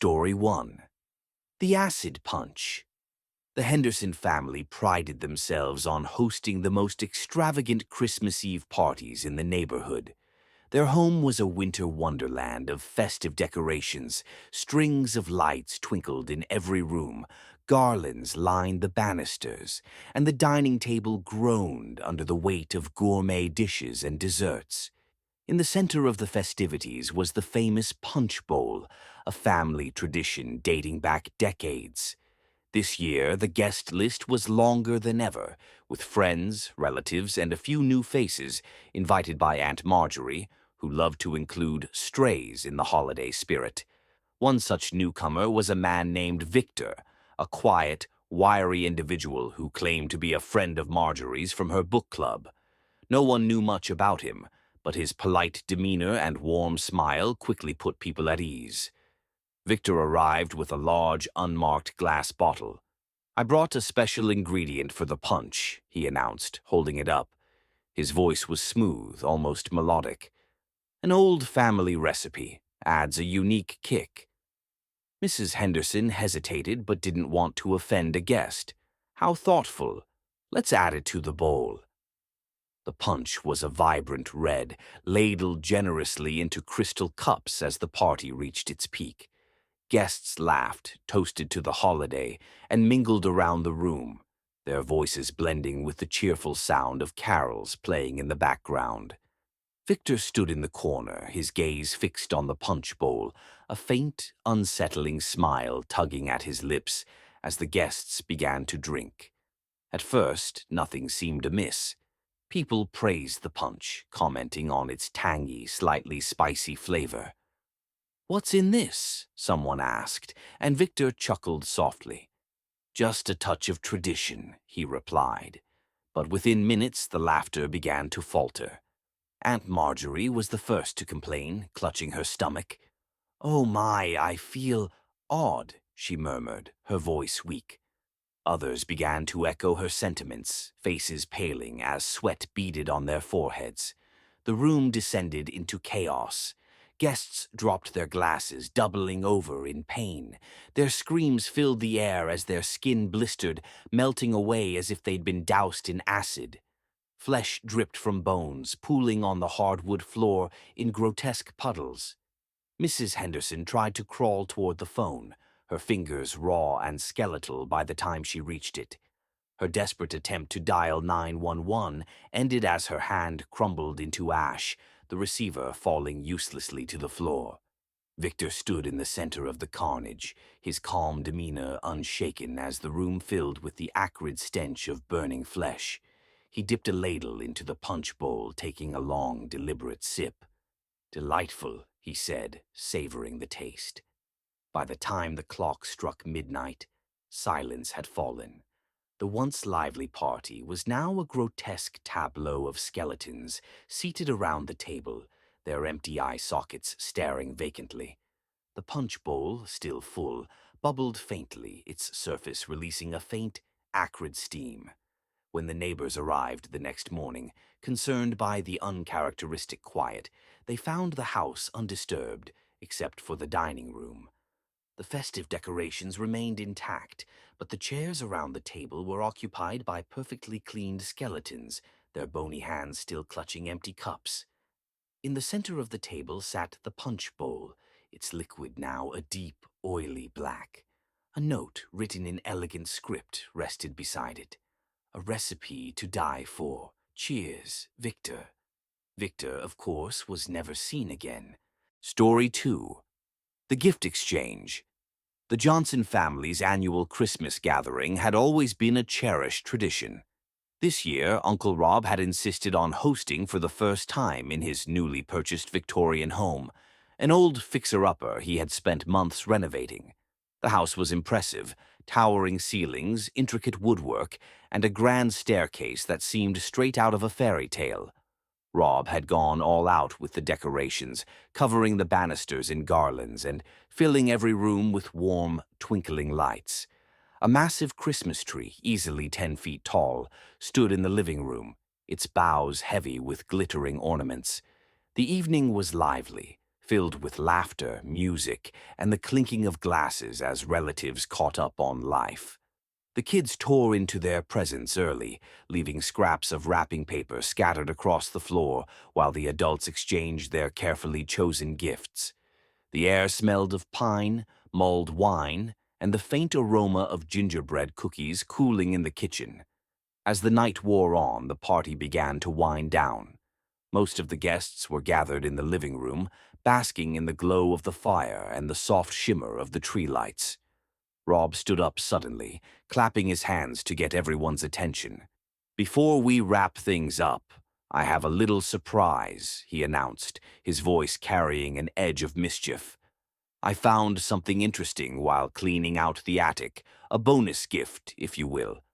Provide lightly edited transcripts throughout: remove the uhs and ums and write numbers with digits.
Story 1. The Acid Punch. The Henderson family prided themselves on hosting the most extravagant Christmas Eve parties in the neighborhood. Their home was a winter wonderland of festive decorations. Strings of lights twinkled in every room, garlands lined the banisters, and the dining table groaned under the weight of gourmet dishes and desserts. In the center of the festivities was the famous punch bowl, a family tradition dating back decades. This year, the guest list was longer than ever, with friends, relatives, and a few new faces invited by Aunt Marjorie, who loved to include strays in the holiday spirit. One such newcomer was a man named Victor, a quiet, wiry individual who claimed to be a friend of Marjorie's from her book club. No one knew much about him, but his polite demeanor and warm smile quickly put people at ease. Victor arrived with a large, unmarked glass bottle. "I brought a special ingredient for the punch," he announced, holding it up. His voice was smooth, almost melodic. "An old family recipe, adds a unique kick." Mrs. Henderson hesitated but didn't want to offend a guest. "How thoughtful. Let's add it to the bowl." The punch was a vibrant red, ladled generously into crystal cups as the party reached its peak. Guests laughed, toasted to the holiday, and mingled around the room, their voices blending with the cheerful sound of carols playing in the background. Victor stood in the corner, his gaze fixed on the punch bowl, a faint, unsettling smile tugging at his lips as the guests began to drink. At first, nothing seemed amiss. People praised the punch, commenting on its tangy, slightly spicy flavor. "What's in this?" someone asked, and Victor chuckled softly. "Just a touch of tradition," he replied. But within minutes the laughter began to falter. Aunt Marjorie was the first to complain, clutching her stomach. "Oh my, I feel odd," she murmured, her voice weak. Others began to echo her sentiments, faces paling as sweat beaded on their foreheads. The room descended into chaos. Guests dropped their glasses, doubling over in pain. Their screams filled the air as their skin blistered, melting away as if they'd been doused in acid. Flesh dripped from bones, pooling on the hardwood floor in grotesque puddles. Mrs. Henderson tried to crawl toward the phone, her fingers raw and skeletal by the time she reached it. Her desperate attempt to dial 911 ended as her hand crumbled into ash, the receiver falling uselessly to the floor. Victor stood in the center of the carnage, his calm demeanor unshaken as the room filled with the acrid stench of burning flesh. He dipped a ladle into the punch bowl, taking a long, deliberate sip. "Delightful," he said, savoring the taste. By the time the clock struck midnight, silence had fallen. The once lively party was now a grotesque tableau of skeletons seated around the table, their empty eye sockets staring vacantly. The punch bowl, still full, bubbled faintly, its surface releasing a faint, acrid steam. When the neighbors arrived the next morning, concerned by the uncharacteristic quiet, they found the house undisturbed, except for the dining room. The festive decorations remained intact, but the chairs around the table were occupied by perfectly cleaned skeletons, their bony hands still clutching empty cups. In the center of the table sat the punch bowl, its liquid now a deep, oily black. A note written in elegant script rested beside it. "A recipe to die for. Cheers, Victor." Victor, of course, was never seen again. Story 2. The Gift Exchange. The Johnson family's annual Christmas gathering had always been a cherished tradition. This year, Uncle Rob had insisted on hosting for the first time in his newly purchased Victorian home, an old fixer-upper he had spent months renovating. The house was impressive, towering ceilings, intricate woodwork, and a grand staircase that seemed straight out of a fairy tale. Rob had gone all out with the decorations, covering the banisters in garlands and filling every room with warm, twinkling lights. A massive Christmas tree, easily 10 feet tall, stood in the living room, its boughs heavy with glittering ornaments. The evening was lively, filled with laughter, music, and the clinking of glasses as relatives caught up on life. The kids tore into their presents early, leaving scraps of wrapping paper scattered across the floor while the adults exchanged their carefully chosen gifts. The air smelled of pine, mulled wine, and the faint aroma of gingerbread cookies cooling in the kitchen. As the night wore on, the party began to wind down. Most of the guests were gathered in the living room, basking in the glow of the fire and the soft shimmer of the tree lights. Rob stood up suddenly, clapping his hands to get everyone's attention. "Before we wrap things up, I have a little surprise," he announced, his voice carrying an edge of mischief. "I found something interesting while cleaning out the attic, a bonus gift, if you will."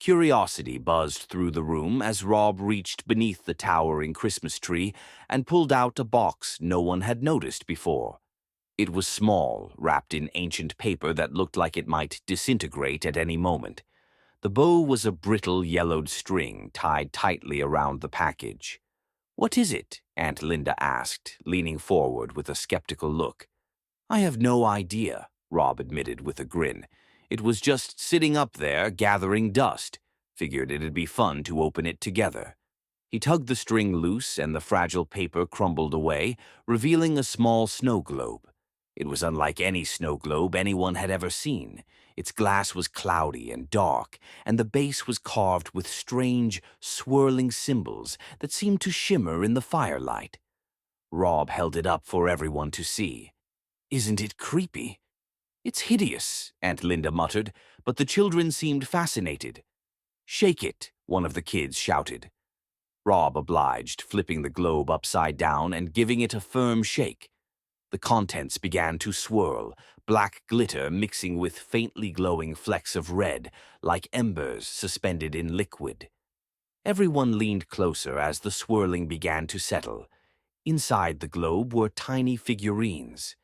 Curiosity buzzed through the room as Rob reached beneath the towering Christmas tree and pulled out a box no one had noticed before. It was small, wrapped in ancient paper that looked like it might disintegrate at any moment. The bow was a brittle yellowed string tied tightly around the package. "What is it?" Aunt Linda asked, leaning forward with a skeptical look. "I have no idea," Rob admitted with a grin. "It was just sitting up there, gathering dust. Figured it'd be fun to open it together." He tugged the string loose and the fragile paper crumbled away, revealing a small snow globe. It was unlike any snow globe anyone had ever seen. Its glass was cloudy and dark, and the base was carved with strange, swirling symbols that seemed to shimmer in the firelight. Rob held it up for everyone to see. "Isn't it creepy?" "It's hideous," Aunt Linda muttered, but the children seemed fascinated. "Shake it," one of the kids shouted. Rob obliged, flipping the globe upside down and giving it a firm shake. The contents began to swirl, black glitter mixing with faintly glowing flecks of red, like embers suspended in liquid. Everyone leaned closer as the swirling began to settle. Inside the globe were tiny figurines.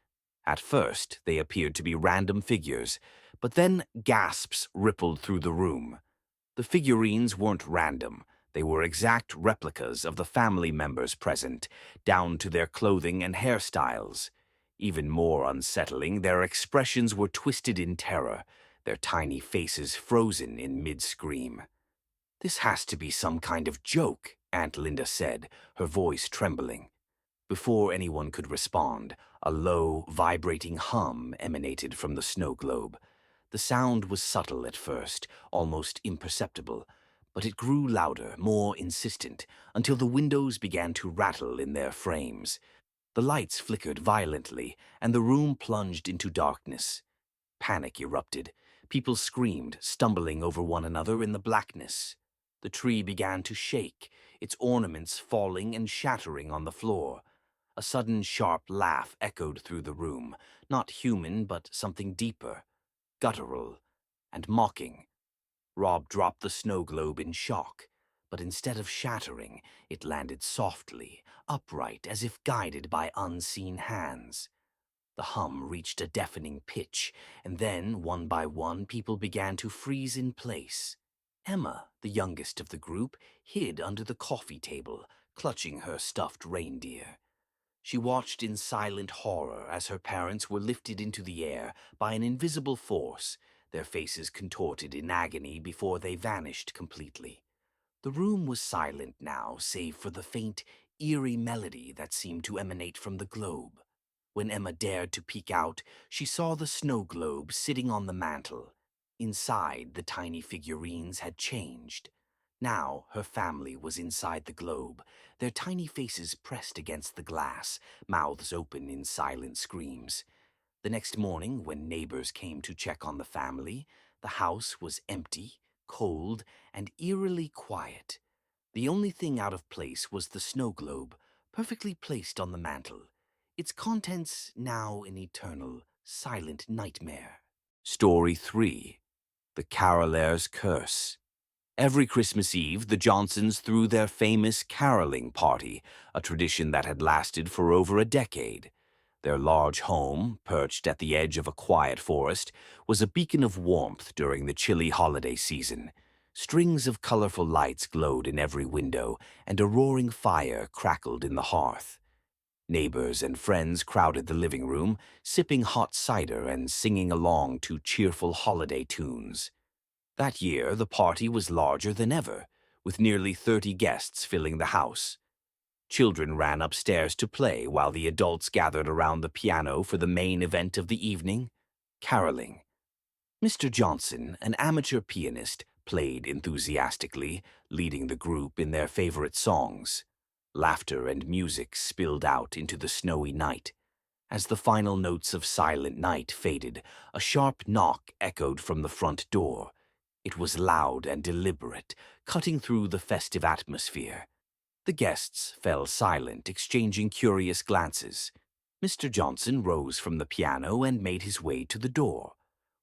At first, they appeared to be random figures, but then gasps rippled through the room. The figurines weren't random. They were exact replicas of the family members present, down to their clothing and hairstyles. Even more unsettling, their expressions were twisted in terror, their tiny faces frozen in mid-scream. "This has to be some kind of joke," Aunt Linda said, her voice trembling. Before anyone could respond, a low, vibrating hum emanated from the snow globe. The sound was subtle at first, almost imperceptible, but it grew louder, more insistent, until the windows began to rattle in their frames. The lights flickered violently, and the room plunged into darkness. Panic erupted. People screamed, stumbling over one another in the blackness. The tree began to shake, its ornaments falling and shattering on the floor. A sudden sharp laugh echoed through the room, not human but something deeper, guttural, and mocking. Rob dropped the snow globe in shock, but instead of shattering, it landed softly, upright as if guided by unseen hands. The hum reached a deafening pitch, and then, one by one, people began to freeze in place. Emma, the youngest of the group, hid under the coffee table, clutching her stuffed reindeer. She watched in silent horror as her parents were lifted into the air by an invisible force, their faces contorted in agony before they vanished completely. The room was silent now, save for the faint, eerie melody that seemed to emanate from the globe. When Emma dared to peek out, she saw the snow globe sitting on the mantel. Inside, the tiny figurines had changed. Now her family was inside the globe, their tiny faces pressed against the glass, mouths open in silent screams. The next morning, when neighbors came to check on the family, the house was empty, cold, and eerily quiet. The only thing out of place was the snow globe, perfectly placed on the mantel, its contents now an eternal, silent nightmare. Story 3. The Carolaire's Curse. Every Christmas Eve, the Johnsons threw their famous caroling party, a tradition that had lasted for over a decade. Their large home, perched at the edge of a quiet forest, was a beacon of warmth during the chilly holiday season. Strings of colorful lights glowed in every window, and a roaring fire crackled in the hearth. Neighbors and friends crowded the living room, sipping hot cider and singing along to cheerful holiday tunes. That year, the party was larger than ever, with nearly 30 guests filling the house. Children ran upstairs to play while the adults gathered around the piano for the main event of the evening, caroling. Mr. Johnson, an amateur pianist, played enthusiastically, leading the group in their favorite songs. Laughter and music spilled out into the snowy night. As the final notes of Silent Night faded, a sharp knock echoed from the front door. It was loud and deliberate, cutting through the festive atmosphere. The guests fell silent, exchanging curious glances. Mr. Johnson rose from the piano and made his way to the door.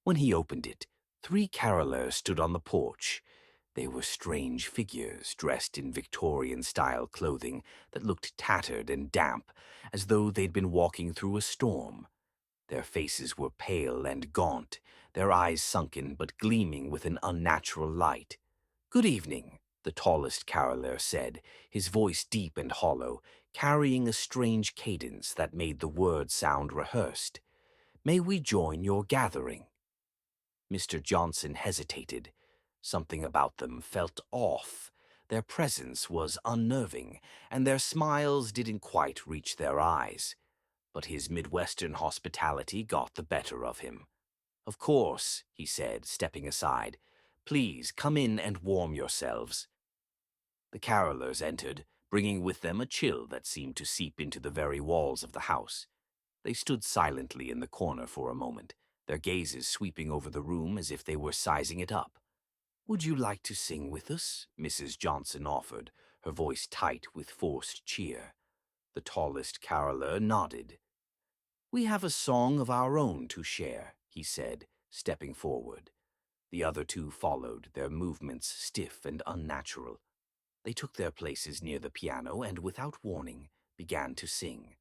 When he opened it, 3 carolers stood on the porch. They were strange figures, dressed in Victorian-style clothing that looked tattered and damp, as though they'd been walking through a storm. Their faces were pale and gaunt, their eyes sunken but gleaming with an unnatural light. "Good evening," the tallest caroler said, his voice deep and hollow, carrying a strange cadence that made the words sound rehearsed. "May we join your gathering?" Mr. Johnson hesitated. Something about them felt off. Their presence was unnerving, and their smiles didn't quite reach their eyes. But his Midwestern hospitality got the better of him. "Of course," he said, stepping aside. "Please come in and warm yourselves." The carolers entered, bringing with them a chill that seemed to seep into the very walls of the house. They stood silently in the corner for a moment, their gazes sweeping over the room as if they were sizing it up. "Would you like to sing with us?" Mrs. Johnson offered, her voice tight with forced cheer. The tallest caroler nodded. "We have a song of our own to share," he said, stepping forward. The other 2 followed, their movements stiff and unnatural. They took their places near the piano and, without warning, began to sing.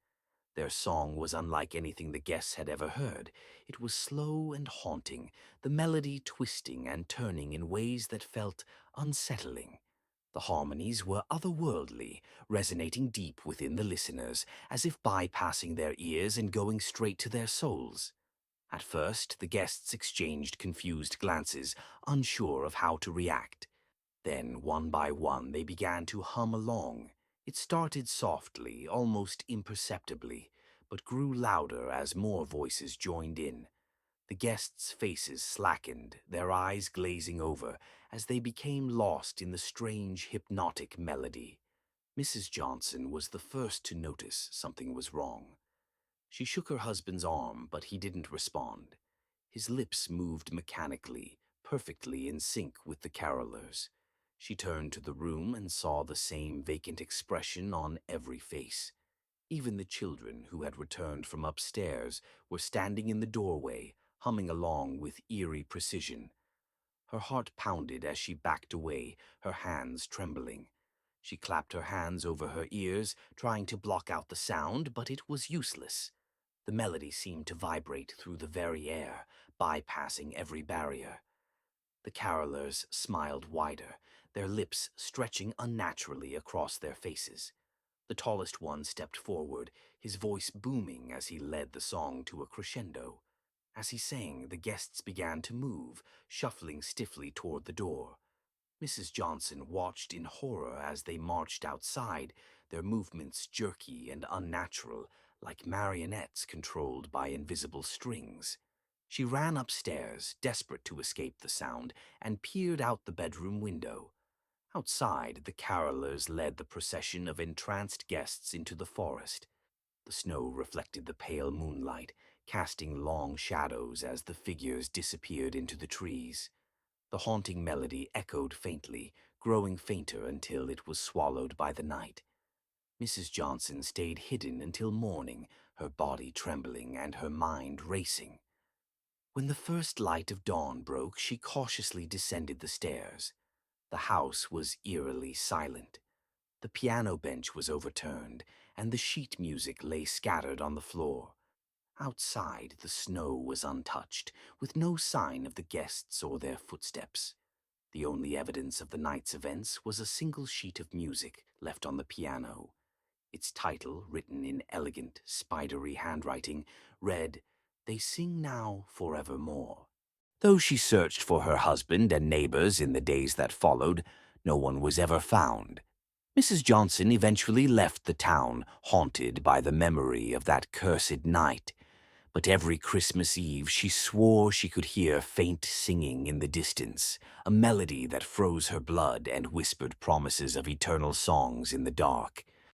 Their song was unlike anything the guests had ever heard. It was slow and haunting, the melody twisting and turning in ways that felt unsettling. The harmonies were otherworldly, resonating deep within the listeners, as if bypassing their ears and going straight to their souls. At first, the guests exchanged confused glances, unsure of how to react. Then, one by one, they began to hum along. It started softly, almost imperceptibly, but grew louder as more voices joined in. The guests' faces slackened, their eyes glazing over, as they became lost in the strange, hypnotic melody. Mrs. Johnson was the first to notice something was wrong. She shook her husband's arm, but he didn't respond. His lips moved mechanically, perfectly in sync with the carolers'. She turned to the room and saw the same vacant expression on every face. Even the children, who had returned from upstairs, were standing in the doorway, humming along with eerie precision. Her heart pounded as she backed away, her hands trembling. She clapped her hands over her ears, trying to block out the sound, but it was useless. The melody seemed to vibrate through the very air, bypassing every barrier. The carolers smiled wider, their lips stretching unnaturally across their faces. The tallest one stepped forward, his voice booming as he led the song to a crescendo. As he sang, the guests began to move, shuffling stiffly toward the door. Mrs. Johnson watched in horror as they marched outside, their movements jerky and unnatural, like marionettes controlled by invisible strings. She ran upstairs, desperate to escape the sound, and peered out the bedroom window. Outside, the carolers led the procession of entranced guests into the forest. The snow reflected the pale moonlight, casting long shadows as the figures disappeared into the trees. The haunting melody echoed faintly, growing fainter until it was swallowed by the night. Mrs. Johnson stayed hidden until morning, her body trembling and her mind racing. When the first light of dawn broke, she cautiously descended the stairs. The house was eerily silent. The piano bench was overturned, and the sheet music lay scattered on the floor. Outside, the snow was untouched, with no sign of the guests or their footsteps. The only evidence of the night's events was a single sheet of music left on the piano. Its title, written in elegant, spidery handwriting, read, "They sing now forevermore." Though she searched for her husband and neighbors in the days that followed, no one was ever found. Mrs. Johnson eventually left the town, haunted by the memory of that cursed night. But every Christmas Eve she swore she could hear faint singing in the distance, a melody that froze her blood and whispered promises of eternal songs in the dark.